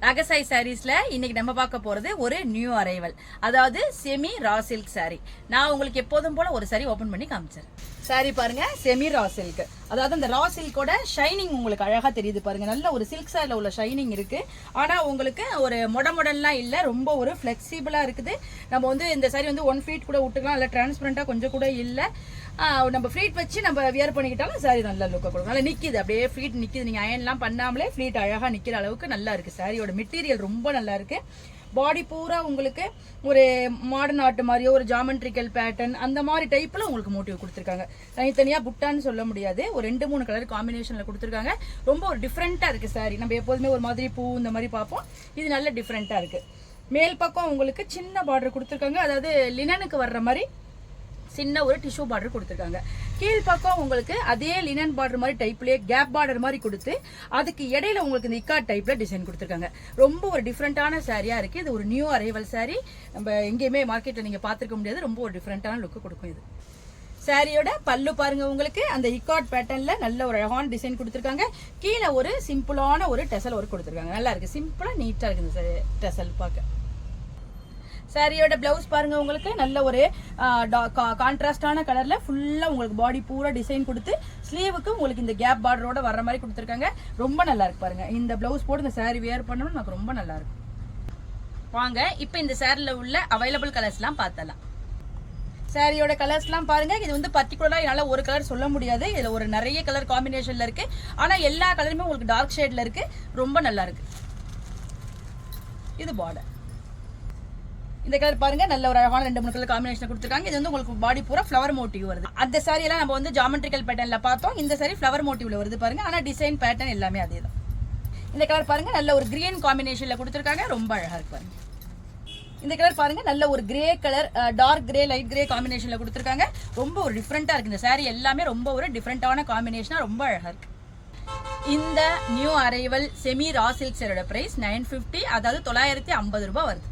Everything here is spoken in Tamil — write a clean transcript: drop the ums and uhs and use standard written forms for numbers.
அகசாய் சாரீஸ்ல இன்னைக்கு நம்ம பார்க்க போறது ஒரு நியூ அரைவல், அதாவது செமி ரா சில்க் சாரி. நான் உங்களுக்கு எப்போதும் போல ஒரு சாரி ஓபன் பண்ணி காமிச்சேன். சாரி பாருங்க, செமி ரா சில்க். அதாவது அந்த ரா சில்கோட ஷைனிங் உங்களுக்கு அழகா தெரியுது பாருங்க. நல்ல ஒரு சில்க் சாரில உள்ள ஷைனிங் இருக்கு. ஆனா உங்களுக்கு ஒரு மொடலாம் இல்ல, ரொம்ப ஒரு பிளெக்சிபிளா இருக்குது. நம்ம வந்து இந்த சாரி வந்து 1 ஃபீட் கூட விட்டுக்கலாம், இல்ல டிரான்ஸ்பரண்டா கொஞ்சம் கூட இல்ல. நம்ம ஃப்ளீட் வச்சு நம்ம வியர் பண்ணிக்கிட்டாலும் சாரி நல்ல லுக்கை கொடுக்கும். நல்லா நிற்கிது, அப்படியே ஃப்ளீட் நிற்கிது. நீங்கள் அயன்லாம் பண்ணாமலே ஃப்ளீட் அழகாக நிற்கிற அளவுக்கு நல்லா இருக்குது. சாரியோட மெட்டீரியல் ரொம்ப நல்லா இருக்குது. பாடி பூரா உங்களுக்கு ஒரு மாடர்ன் ஆர்ட் மாதிரியோ ஒரு ஜாமெட்ரிக்கல் பேட்டர்ன் அந்த மாதிரி டைப்பில் உங்களுக்கு மோட்டிவ் கொடுத்துருக்காங்க. தனித்தனியாக புட்டான்னு சொல்ல முடியாது, ஒரு 2-3 கலர் காம்பினேஷனில் கொடுத்துருக்காங்க. ரொம்ப ஒரு டிஃப்ரெண்ட்டாக இருக்குது சாரி. நம்ம எப்போதுமே ஒரு மாதிரி பூ இந்த மாதிரி பார்ப்போம், இது நல்ல டிஃப்ரெண்ட்டாக இருக்குது. மேல் பக்கம் உங்களுக்கு சின்ன பார்டர் கொடுத்துருக்காங்க, அதாவது லினனுக்கு வர்ற மாதிரி சின்ன ஒரு டிஷ்யூ பார்டர் கொடுத்துருக்காங்க. கீழ் பக்கம் உங்களுக்கு அதே லினன் பார்டர் மாதிரி டைப்லேயே கேப் பார்டர் மாதிரி கொடுத்து அதுக்கு இடையில உங்களுக்கு இந்த இக்காட் டைப்ல டிசைன் கொடுத்துருக்காங்க. ரொம்ப ஒரு டிஃப்ரெண்டான சாரியா இருக்கு. இது ஒரு நியூ அரைவல் சாரி, நம்ம எங்கேயுமே மார்க்கெட்ல நீங்க பார்த்துருக்க முடியாது. ரொம்ப ஒரு டிஃப்ரெண்டான லுக்கு கொடுக்கும் இது. சாரியோட பல்லு பாருங்க, உங்களுக்கு அந்த இக்காட் பேட்டர்ன்ல நல்ல ஒரு அழகான டிசைன் கொடுத்துருக்காங்க. கீழே ஒரு சிம்பிளான ஒரு டெசல் ஒர்க் கொடுத்துருக்காங்க. நல்லா இருக்கு, சிம்பிளா நீட்டா இருக்கு இந்த டெசல் பார்க்க. சாரியோட பிளவுஸ் பாருங்க, உங்களுக்கு நல்ல ஒரு கான்ட்ராஸ்டான கலர்ல ஃபுல்லா உங்களுக்கு பாடி பூரா டிசைன் கொடுத்து ஸ்லீவுக்கு உங்களுக்கு இந்த கேப் பார்டரோட வர்ற மாதிரி கொடுத்துருக்காங்க. ரொம்ப நல்லா இருக்கு பாருங்க. இந்த பிளவுஸ் போட்டு இந்த சாரி வேர் பண்ணணும், எனக்கு ரொம்ப நல்லா இருக்கு. வாங்க இப்போ இந்த சாரில உள்ள அவைலபிள் கலர்ஸ்லாம் பார்த்தலாம். சாரியோட கலர்ஸ்லாம் பாருங்க. இது வந்து பர்டிகுலரா என்னால் ஒரு கலர் சொல்ல முடியாது, இதுல ஒரு நிறைய கலர் காம்பினேஷன்ல இருக்கு. ஆனா எல்லா கலருமே உங்களுக்கு டார்க் ஷேட்ல இருக்கு, ரொம்ப நல்லா இருக்கு. இது பார்டர். இந்த கலர் பாருங்க, நல்ல ஒரு அழகான 2-3 கலர் காம்பினேஷன் கொடுத்துருக்காங்க. இது வந்து உங்களுக்கு பாடி பூரா ஃப்ளவர் மோட்டிவ் வருது. அந்த சாரி எல்லாம் நம்ம வந்து ஜாமெட்ரிக்கல் பேட்டர்ன்ல பார்த்தோம், இந்த சாரி ஃப்ளவர் மோட்டிவ்ல வருது பாருங்க. ஆனா டிசைன் பேட்டர்ன் எல்லாமே அதே தான். இந்த கலர் பாருங்க, நல்ல ஒரு கிரீன் காம்பினேஷன்ல கொடுத்துருக்காங்க, ரொம்ப அழகா இருக்கு பாருங்க. இந்த கலர் பாருங்க, நல்ல ஒரு grey colour, dark grey light grey காம்பினேஷன்ல கொடுத்துருக்காங்க. ரொம்ப ஒரு டிஃப்ரெண்டா இருக்கு. இந்த சாரி எல்லாமே ரொம்ப ஒரு டிஃப்ரெண்டான காம்பினேஷனா ரொம்ப அழகா இருக்கு. இந்த new arrival semi raw silk சாரியோட பிரைஸ் 950, அதாவது 950 ரூபாய் வருது.